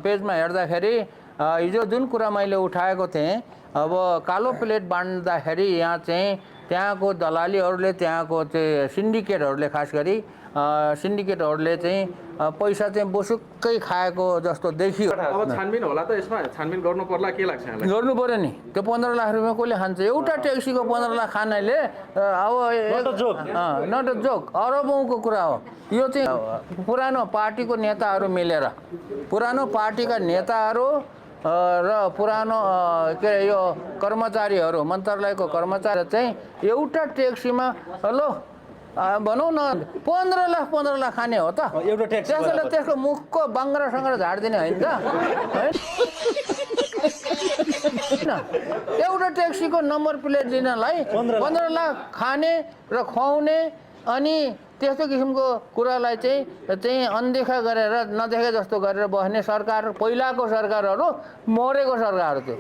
पेजमा हेर्दाखेरि हिजो जुन कुरा मैले उठाएको थिएँ, अब कालो प्लेट बाँड्दाखेरि यहाँ चाहिँ त्यहाँको दलालीहरूले, त्यहाँको चाहिँ सिन्डिकेटहरूले, खास गरी सिन्डिकेटहरूले चाहिँ पैसा चाहिँ बोसुक्कै खाएको जस्तो देखियो। अब छानबिन होला त यसमा, छानबिन गर्नु पर्ला, के लाग्छ यहाँलाई? गर्नु पर्यो नि। त्यो 15 लाख रुपियाँ कसले खान्छ? एउटा ट्याक्सीको 15 लाख खानाले अब नट अ जोक, अरबौँको कुरा हो यो चाहिँ। पुरानो पार्टीको नेताहरू मिलेर, पुरानो पार्टीका नेताहरू र पुरानो के अरे यो कर्मचारीहरू, मन्त्रालयको कर्मचारी चाहिँ एउटा ट्याक्सीमा हेलो भनौँ न 15 लाख खाने हो त एउटा ट्याक्सी। त्यसैले त्यसको मुखको बाङ्ग्रा सङ्ग्रा झारिदिने होइन त, एउटा ट्याक्सीको नम्बर प्लेट दिनलाई 15 लाख खाने र खुवाउने अनि त्यस्तो किसिमको कुरालाई चाहिँ अनदेखा गरेर, नदेखे जस्तो गरेर बस्ने सरकार, पहिलाको सरकारहरू, मरेको सरकार थियो।